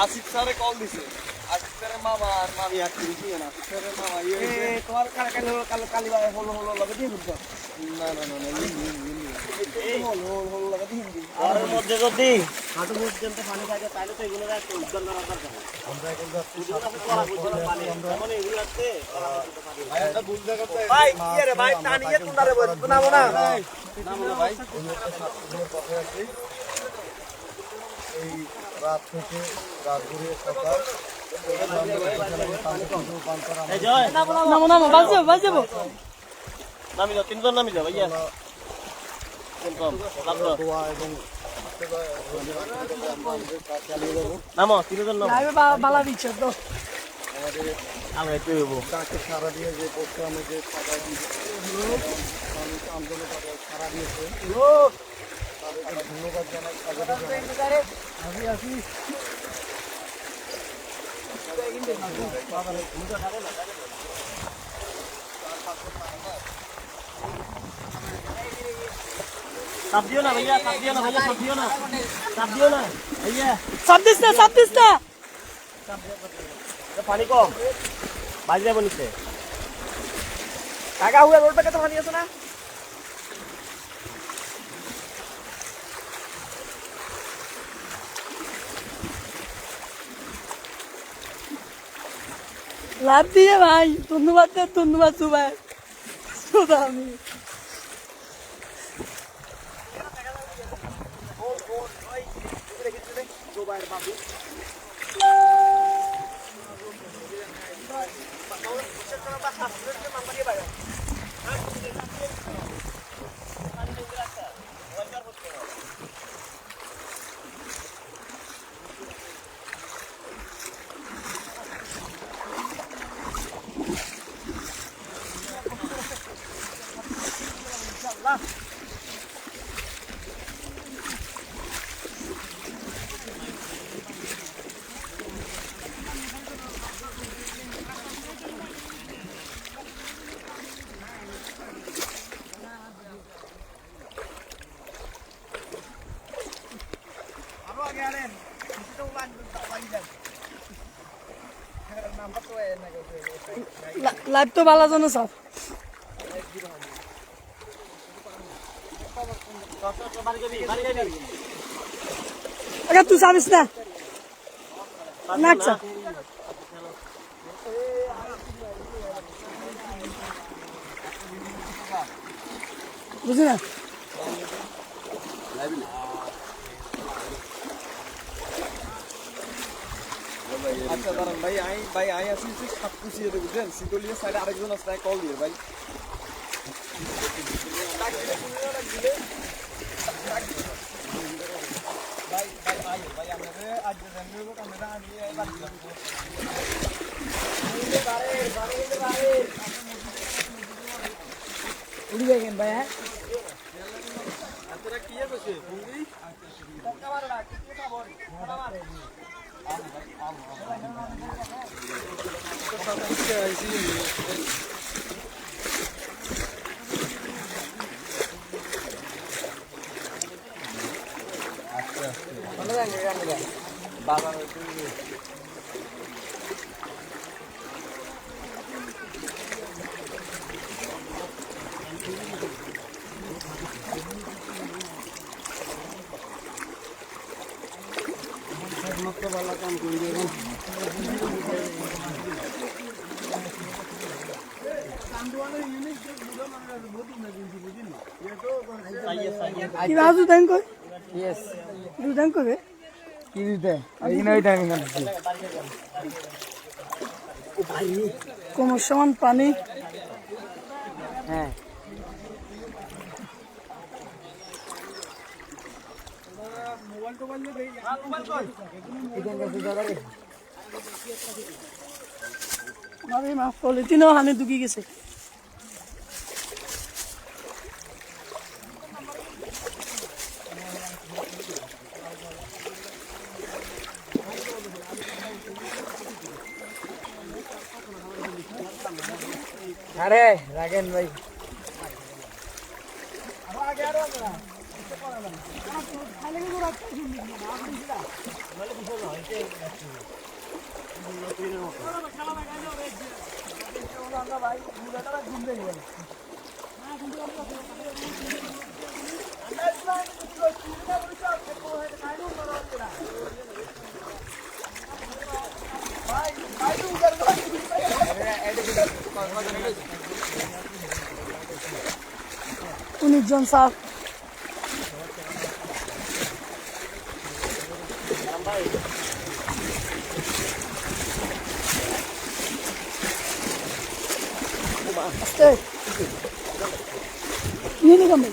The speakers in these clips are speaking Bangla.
আসিফ স্যারে কল দিছে আসিফ স্যারের মামা আর মামি আর কি না আসিফ স্যারের মামা তোমার কালি হলো লাগে দিয়ে বুঝছো না না না হলো লাগে দিয়ে আর মধ্যে যদি হাঁটু পর্যন্ত পানি থাকে তাহলে তো এগুলো একটা উদ্ধার করা দরকার আমরা এখন পানি মানে এগুলো আছে ভাই একটা ভুল জায়গা ভাই কি রে ভাই টানিয়ে তোমরা রে বল নামো না নামো না ভাই কথা আছে এই রাত থেকে রাত ঘুরে সকাল নামি যাও তিনজন নামি যাও ভাইয়া নামো তিনজন নামো বালা দিচ্ছে তো আমরা একটু তাকে সারা দিয়ে যে প্রোগ্রামে যে সারা আন্দোলন সারা দিয়েছে তাদেরকে ধন্যবাদ জানাই চাপ দিও না ভাইয়া চাপ দিও না ভাইয়া চাপ দিও না চাপ দিও না ভাইয়া চাপ দিস না পানি কম বাজে যাবো নিচে কাকা হুয়া রোড তো পানি আছে না লাভ দিয়ে ভাই ধন্যবাদ সুবাই আমি লাইভ তো ভালো জানো সব আগে তুই যাবিস না নাচা বুঝলি না আচ্ছা দাঁড়ান ভাই আই আসি সব খুশি হতে বুঝলেন সিকলিয়া সাইডে আরেকজন আছে কল দিয়ে ভাই উড়ি যাবেন ভাই হ্যাঁ আপনারা কি আছে ভঙ্গি মতো ভালো কাম করে দেবেন কি বাজু দেন কই ইয়েস দুদান কবে কি দিতে এইখানে ওই টাইম কাটছি কোমর সমান পানি হ্যাঁ মাফ পলিথিনও হানি ঢুকি গেছে আরে রাগেন ভাই জন স্যার আস্তে ini kami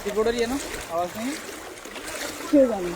कीबोर्ड ये ना आवाज नहीं কে জানে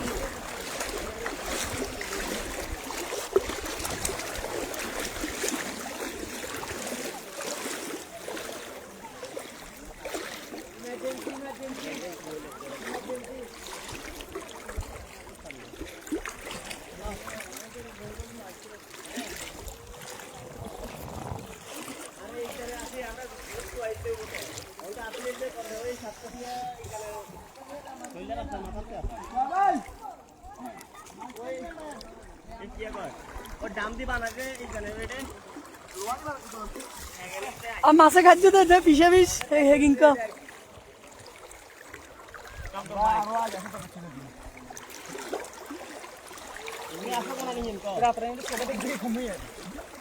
আর মাছে খাদ্য দে পিসে পিস হেগিং কা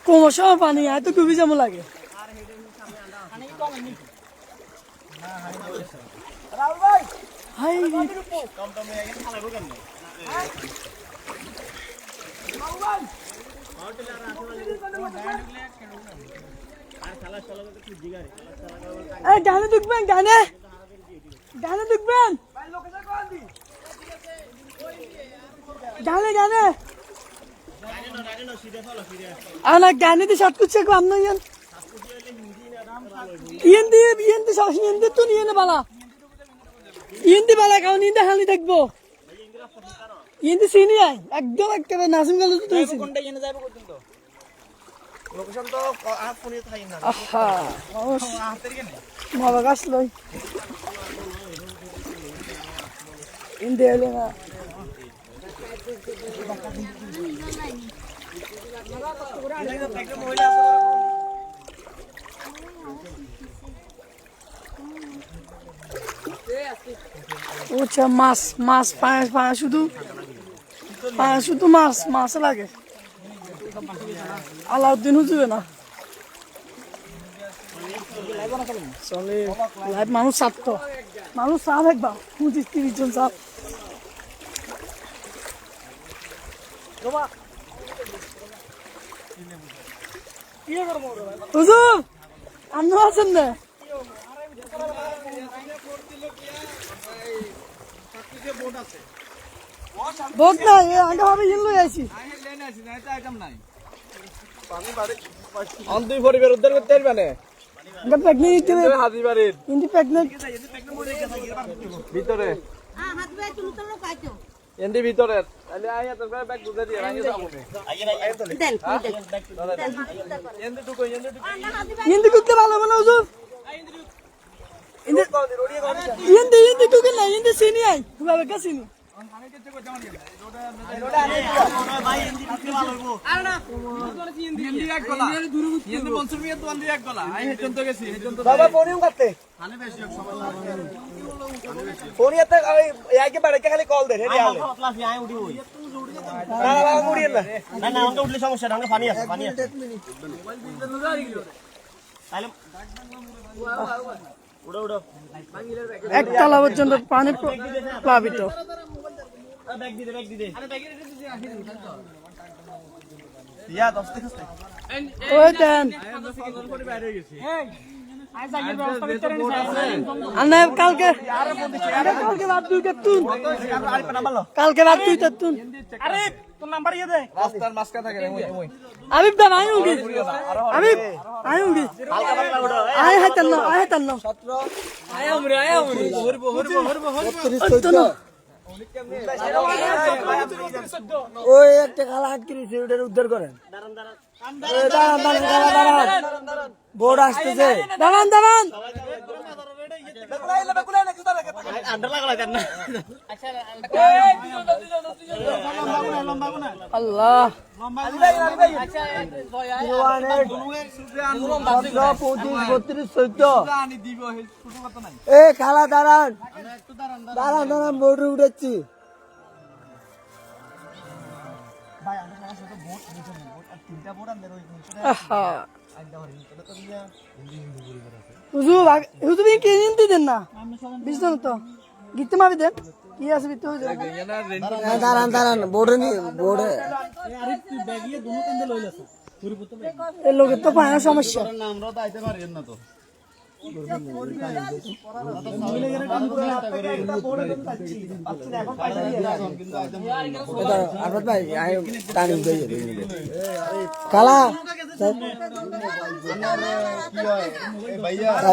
কোমর সময় পানি আয় তো খুবই যেমন লাগে হাই গানে দেখবেন গানে গানে দেখবেন গানে গানে আনা গানে তো শর্ট করছে কম না ইয়ান ইয়েন দি সব ইয়েন দি তো নিয়ে না বালা ইয়েন দি বালা কাউন ইয়েন দি হালি দেখবো ইয়েন দি সিনি আই একদম একেবারে নাসিম গেল তো তুই কোনটা এনে যাবে কত তো লোকেশন তো আর ফোনে থাই না আহা মাবা গাছ লই ইন্দে এলে না ওচ্ছা মাছ মাছ পায়া শুধু মাছ লাগে আলাউদ্দিন হুজুরে না চলে লাইভ মানুষ সাত তো মানুষ সাপ একবার 25-30 জন সাপ হুজুর আপনি আছেন না বোট নাই আগে ভাবে হিল লই আইছি অন দুই পরিবার উদ্ধার করতে পারবে না এটা প্রেগনেন্ট হিসেবে হাজিবাড়ির কিন্তু প্রেগনেন্ট ভিতরে এন্ডি ভিতরে আলে আয়া তোর ব্যাগ বুঝে দিয়ে রাঙে যাবো এন্ডি টুকো ইন্দি কুকতে ভালো মনে হুজুর ইন্দি কুকে না ইন্দি চিনি আই বাবা কা চিনি বাবা ফোনিও করতে ফোনিয়াতে আগে বাড়িতে খালি কল দে রেডি আলে না না মুড়ি না না না অন্ত উঠলে সমস্যা না পানি আছে তাহলে উড়ো উড়ো একতলা পর্যন্ত পানি প্লাবিত ব্যাগ দিদে আরে ব্যাগ ইয়া দস্তে খস্তে ওই দেন আনা কালকে বাদ দুই তুন কালকে বাদ দুই তুন আরে তোর নাম্বার ইয়ে দে রাস্তার মাঝখানে থাকে ওই আবিব দা আই উঠি আবিব আই উঠি হালকা পাতলা উঠো আয় হাতান না আয় হাতান না 17 আয়ামরি হরবো ওই একটা খালা আটকিছে ওটার উদ্ধার করেন দাঁড়ান দাঁড়ান দাঁড়ান বোর্ড আসতেছে দাঁড়ান দাঁড়ান আন্ডার লাগালা দেন না আল্লাহ এ খালা দাঁড়ান দাঁড়ান দাঁড়ান বোর্ডে উঠেছি হুজুর কি হিন্দি দেন না বুঝলেন তো গীতে মারি দেন কি আছে দাঁড়ান দাঁড়ান বোর্ডে বোর্ডে এই লোকের তো পায় না সমস্যা আমরাও তো আইতে পারি না তো কালা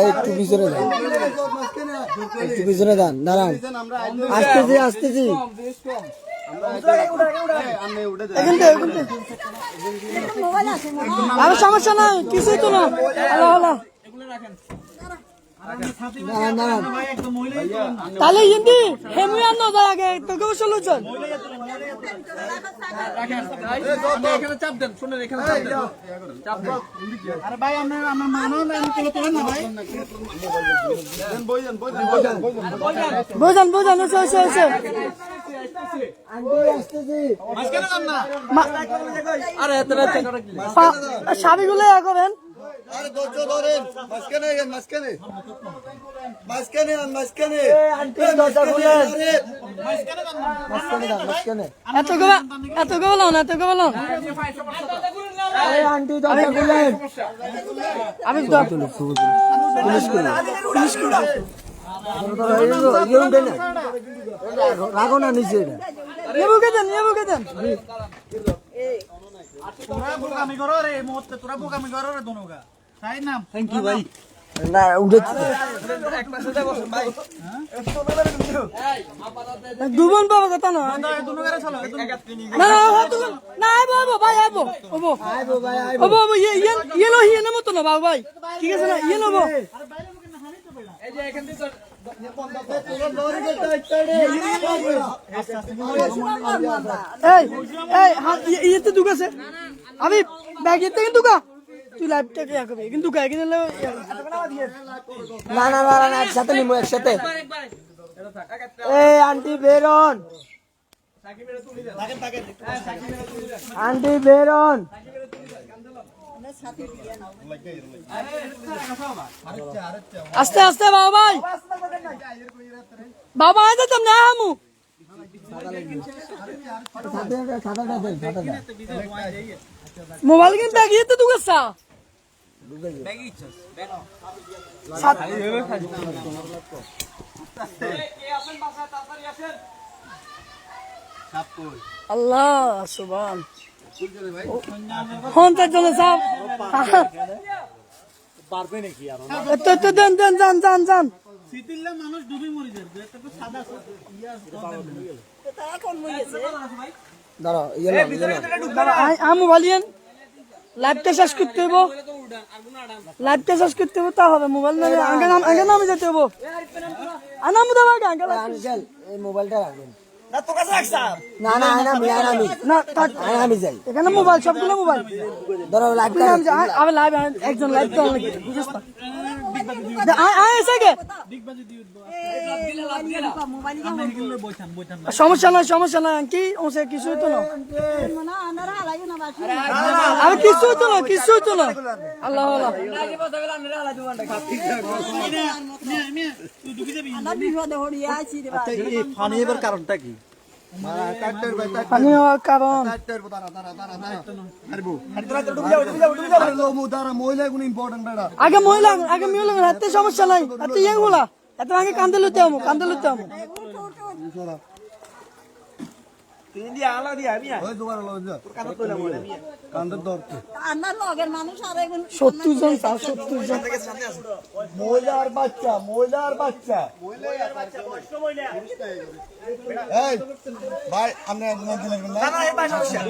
একটু পিছনে যান একটু পিছনে যান দাঁড়ান আসতেছি আসতেছি আর সমস্যা নাই কিছুই তো না আল্লাহ আল্লাহ তাহলে হিন্দি হেমু আনো যা আগে তোকে বসলো চল এখানে চাপ দেন শুনেন এখানে চাপ দেন আরে ভাই আমরা আমার মানো না আমি তোলে না ভাই বোঝান বোঝান এসে এসে এসে আরে এত রাত সাবিগুলো করেন আরে ধৈর্য ধরেন মাঝখানে মাঝখানে এত গবলাম এত গবলাম আন্টি দরজা খুলেন আমি রাখো না নিচে বুকে দেন তোরা বোকামি করো রে এই মুহূর্তে তোরা বোকামি করো রে দনুগা তাই না থ্যাংক ইউ ভাই না উঠেছি দুবন বাবা কথা না দনুগারে চলো না না বাবা ভাই আইবো ওবো ইয়ে লো হিয়ে নামতো না বাবা ভাই ঠিক আছে না ইয়ে নেবো এই যে এখান থেকে এই এই হাত ইয়েতে দুগাছে আমি ব্যাগ ইয়েতে কিন্তু দুগা তুই লাইভটাকে ইয়া করবি কিন্তু দুগা এখানে না না না না একসাথে নিমু একসাথে এই আন্টি বেরন আন্টি বেরন আস্তে আস্তে বাবা ভাই বাবা আয় যেতাম না আমু মোবাইল কিন্তু ব্যাগিয়ে তো দুগেছা আল্লাহ সুবহান হন তার জন্য সব পারবে নাকি আর তো দেন দেন যান যান যান সিটিল্লা মানুষ ডুবি মরি যায় একটা তো সাদা দাঁড়াও আমু বলিয়েন লাইভটা শেষ করতে হইব লাইভটা শেষ করতে হইব তা হবে মোবাইল না আগে নামে যেতে হইব আনামু দাও আগে আঙ্কেল এই মোবাইলটা রাখবেন না তো কাছে রাখছা না না না থাক আমি যাই এখানে মোবাইল সবগুলো মোবাইল ধরো লাইভটা আমি লাইভ একজন লাইভ তো লাগে বুঝছ না আয় এসে সমস্যা নাই কি ওসে কিছু তো না আমি কিছু তো না আল্লাহ আল্লাহ পানি এবার কারণটা কি পানি হওয়ার কারণ আগে মহিলা হাতে সমস্যা নাই হাতে ইয়ে বলা এত আগে কান্দে লুতে আমো ওই দুবার লজ কান্দর দরতে আমার লগের মানুষ আর এখন 70 জন স্যার 70 জন মহিলার বাচ্চা এই ভাই আপনি একজন দিলেন না না এই ভাই সমস্যা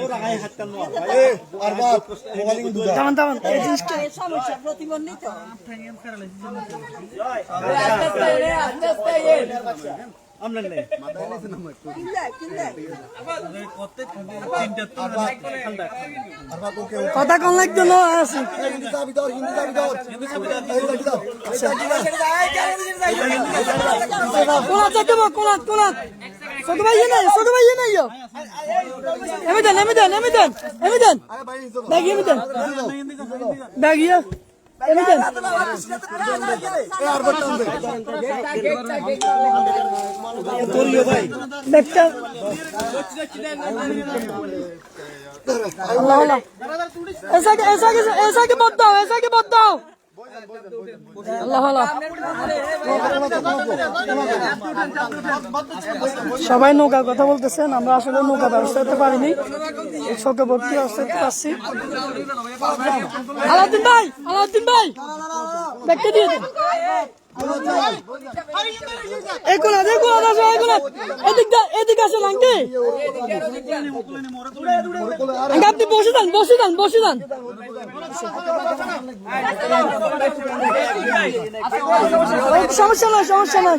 এই আর বাপ মোবাইল দুধা দামান এই জিনিসটা এই সমস্যা প্রতিবন্ধিত কথা কোন লাগতো না আছে হিন্দি চাবি দাও কোন আছে দেব কোন ছোট ভাই নাই এমে দেন আরে ভাই ব্যাগ এমে দেন ব্যাগ এমে দেন আর বলতাম ব্যাগটা আল্লাহ আল্লাহ ऐसा के मत दाओ আল্লাহ আল্লাহ সবাই নৌকার কথা বলতেছেন আমরা আসলে নৌকা ব্যবস্থা করতে পারিনি শোকে ভর্তি অবস্থা করতে পারছি আলাউদ্দিন ভাই ব্যাগটা দিয়ে দেন এদিকে আসেন আঙ্কে আপনি বসে যান সমস্যা নাই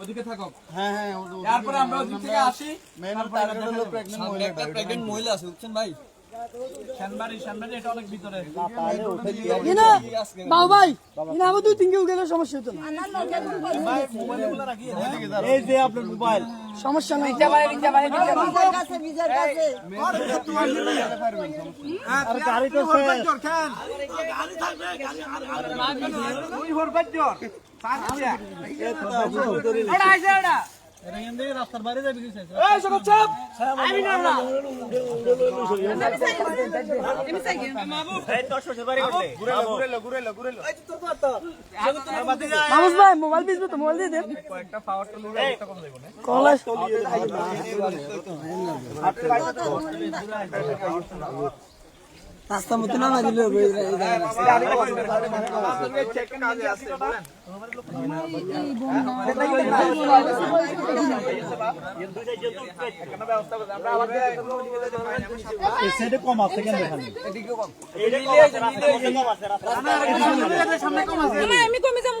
ওদিকে থাকো তারপরে আমরা ওদিক থেকে আসি প্রেগনেন্ট মহিলা আছে বুঝছেন ভাই শানবাড়ি এটা অনেক ভিতরে বাবু ভাই আবার 2-3 কেউ গেলে সমস্যা হতো না এই যে আপনার মোবাইল সমস্যা নাই বিজার কাছে আর গাড়ি তো রাস্তার বাইরে যাবি মানুষ ভাই মোবাইল বিজবে তো মোবাইল দিয়ে দেন কলেজ রাস্তা মতো না দিলে কম আছে কেন আমি কমে যাবো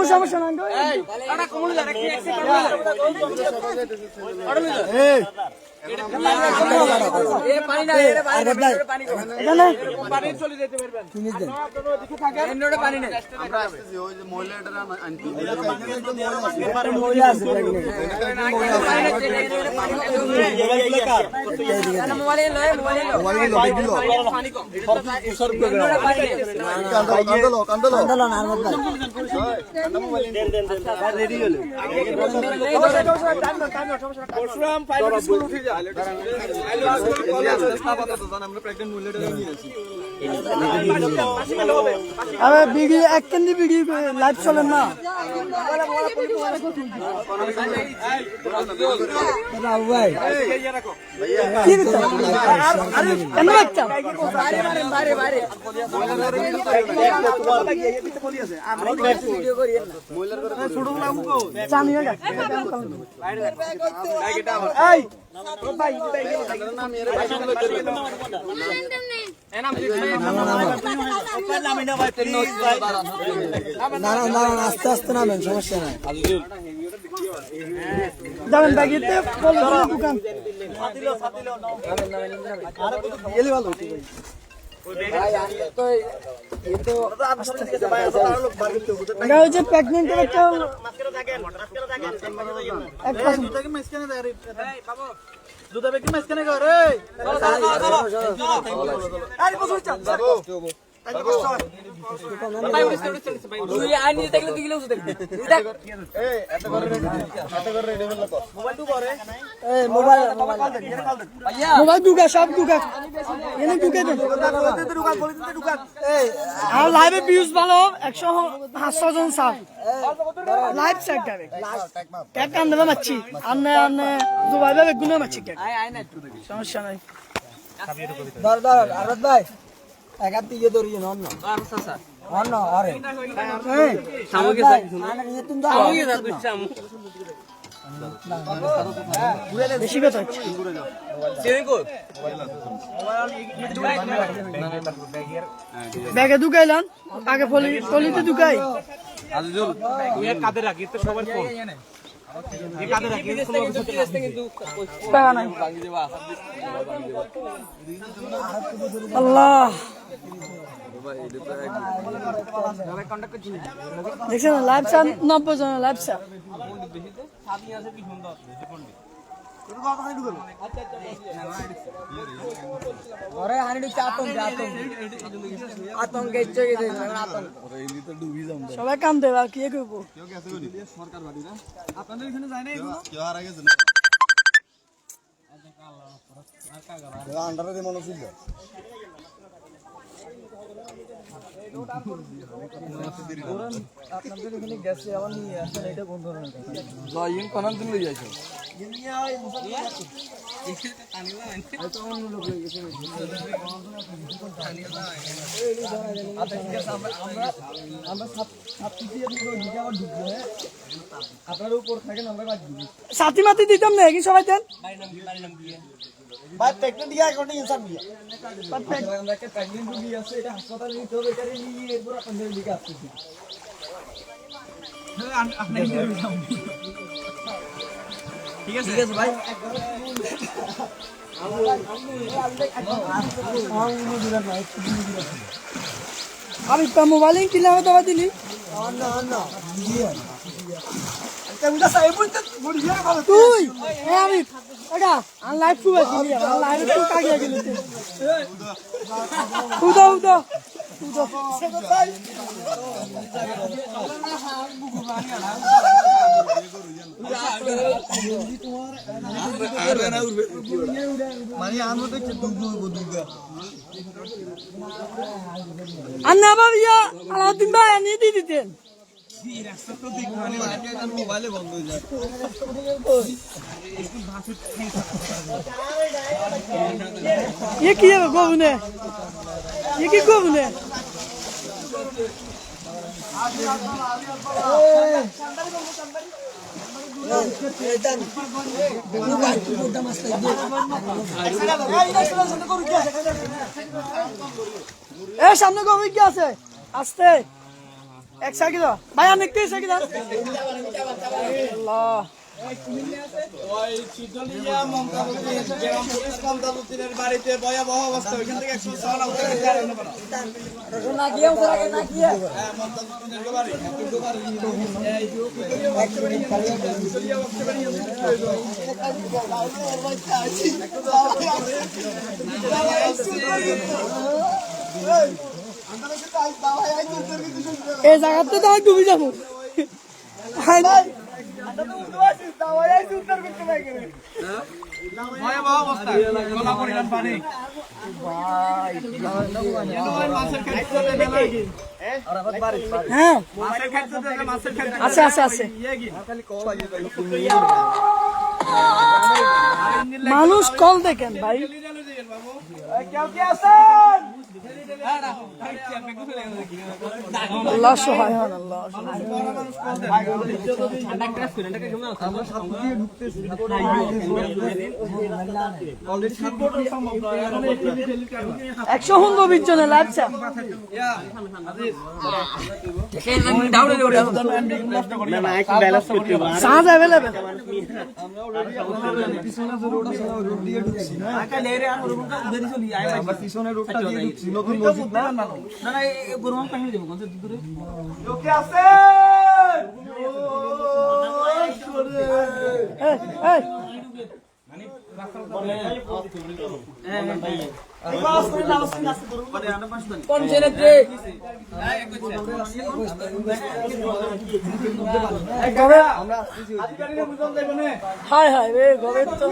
সমস্যা নাই আরে বিড়ি এক কেন্দ্রে বিড়ি লাইভ চলেন না ভাই কেন বাচ্চা জানি না আস্তে আস্তে নামেন সমস্যা নাই যাবেন ব্যাগেতে পলিথিনের দোকান এটা হচ্ছে প্রেগনেন্টের একটা মোবাইল ঢুকা সব ঢুকা এনে ঢুকে দেন আর লাইভে ভিউজ ভালো 100 জন সাব লাইভ সাইড যাবে এক কান দেবে মাছি আন্নে আন্নে দুবাই ভাবে গুনে মাছি কে সমস্যা নাই দর আরত ভাই একাত দিয়ে দরিয়ে অন্য অন্য আরে সামগ্রী তুমি বেশি কথা ব্যাগে ঢুকাইলাম আগে পলিতে ঢুকাই কাঁধে রাখি তো সবার ফোন আল্লাহ দেখছেন লাইভ চা 90 জন লাইভ চা সবাই কাম দেবে আর কি করবো আন্ডারে মনে ছিল আপনাদের এখানে গেছে আমার নিয়ে আসেন এটা কোন ধরনের জয়িং কোনান দিন লই যাইছো আপনার উপর থাকেন আমরা বাদ দিই সাথী মাতি দিতাম না কি সবাই দেন ভাই প্রেগনেন্ট গিয়া কোন ইনসান দিয়া আমরা একটা প্রেগন্যান্ট রোগী আছে এটা হাসপাতালে নিতে হবে এটা নিয়ে এরপর আপনাদের দিকে আসতেছি ঠিক আছে ভাই আমি তো মোবাইলে কিলাম দবা দিলি তুই আমি এটা লাইভ টু আছে লাইভ টু কাগিয়া গেল উদা উদা আন্না বাবিয়া আলাউদ্দিন ভাই আনিয়ে দিয়ে দিতেন মোবাইলে বন্ধ হয়ে যায় ये की है गोबने ये की गोबने ए सामने गोबी क्या আছে আস্তে এক সাইকেল ভাই আমি একটু সাইকেল আল্লাহ ওই চিটলিয়া মমতাবতী গ্রাম পুলিশ মমতাবতীর বাড়িতে ভয়াবহ অবস্থা ওইখান থেকে 106 উঠে গেছে না গিয়ে ওরা না গিয়ে হ্যাঁ মমতাবতীর বাড়ি একটু বাড়ি এই জায়গাতে তো আমি ডুবে যাবো ভয়াবহ অবস্থা গলা পরিমাণ পানি হ্যাঁ মাছের খাদ্য মাছের খাদ্য আছে আছে আছে খালি কল মানুষ কল দেখেন ভাই। কেউ কি আছেন? আল্লাহ সহায় হন, আল্লাহ সহায় হন। একশো 120 জনের লাগছে। সাঁজ অ্যাভেলেবেল। পিছনের রোডটা দিয়ে ঢুকছি, নতুন মসজিদ না? কেউ কি আছেন? এই, এই, হায় হায় রে, ঘরের তো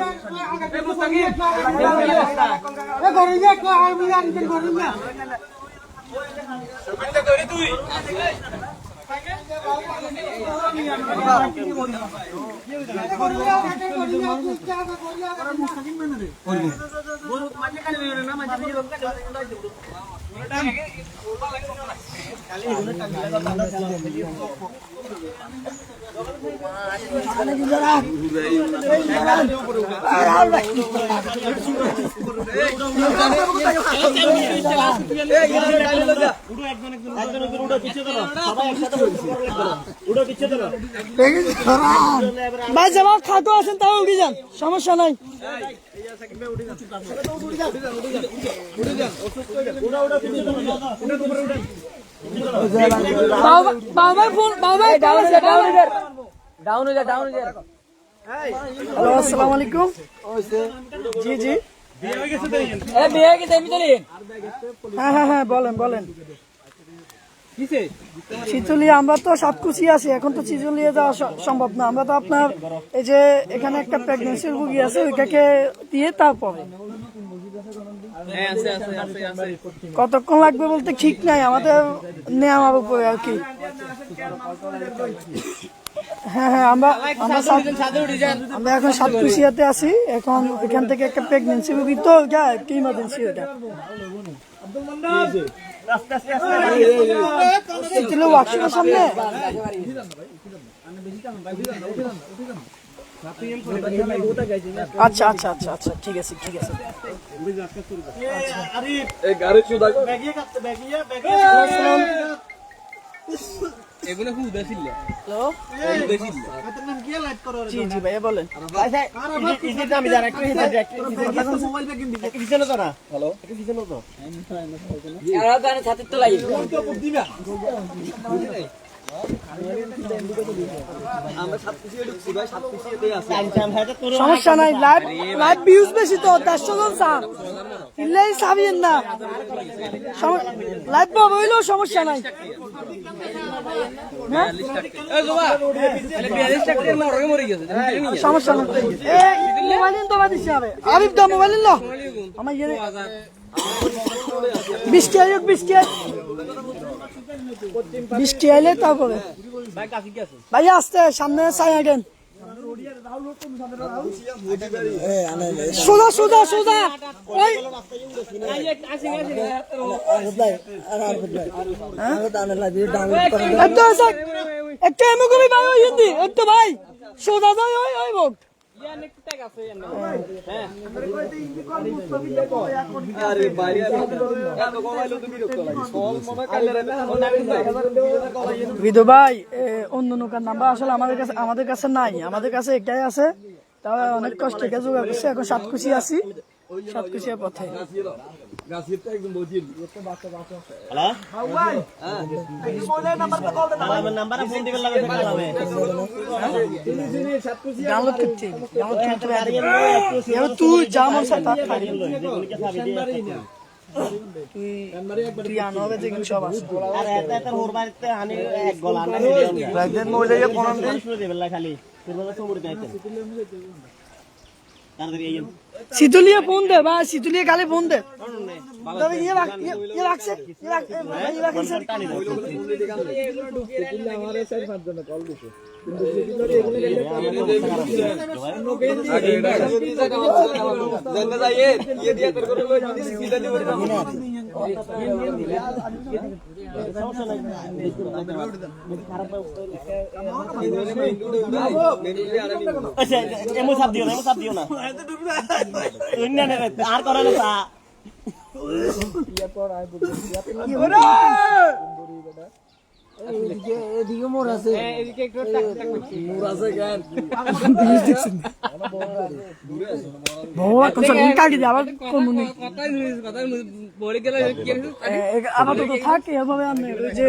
ভাই যারা খাটো আছেন তাও উঠে যান, সমস্যা নাই। হ্যালো, আসসালামু আলাইকুম। জি জি, হ্যাঁ হ্যাঁ হ্যাঁ, বলেন বলেন। চিচুলিয়া আমরা তো সাতকুচি আছি, এখন তো চিচুলিয়া যাওয়া সম্ভব না। আমরা তো আপনার এই যে এখানে একটা প্রেগনেন্সির রুগী আছে, ওইটাকে দিয়ে তারপরে কতক্ষণ লাগবে বলতে ঠিক নাই, আমাদের নেওয়ার উপরে আর কি। হ্যাঁ হ্যাঁ, আমরা এখন সাতকুচিয়াতে আছি। এখন এখান থেকে একটা প্রেগনেন্সি রুগী, তো ওইটা একটু ইমার্জেন্সি। ওইটা ওয়ার্কশপের সামনে। আচ্ছা আচ্ছা আচ্ছা আচ্ছা, ঠিক আছে ঠিক আছে। জি জি ভাইয়া বলেন। সমস্যা নাই, লাইভ লাইভ ভিউজ বেশি তো, 150 জন চান, ইল্লাই চাবিয়েন না, লাইভ পাবো হইলেও সমস্যা নাই। সমস্যা নাই, মোবাইল তো দিচ্ছে হবে। আবিব দা মোবাইল ল আমার ইয়ে 20 আইলে তারপরে ভাইয়া আসতে সামনে চাই আগেন। সোজা সোজা সোজা, ওই একটা এমন কবি ভাই, ওই হিন্দি একটু ভাই সোজা যায়, ওই ওই ভোট বিদু ভাই। অন্য নৌকার নাম্বার আসলে আমাদের কাছে নাই, আমাদের কাছে একটাই আছে। তাও অনেক কষ্ট থেকে জোগাড় করছে। এখন সাতকুচি আছি, সাতকুচিয়ার পথে। তুই যা মন চায় তা খাই, তুই আনো হবে যে সব আছে। শীতলিয়ে ফোন দে বা শীতলিয়ে গালে ফোন দে তবে ইয়ে রাখছে জানতে যাই ইয়ে দিয়ে তোর করে লই দিছি সিধা দিয়ে করে দাও আচ্ছা এমন সাপ দিও না আর করে না তা আপাতত থাকে এভাবে আমি যে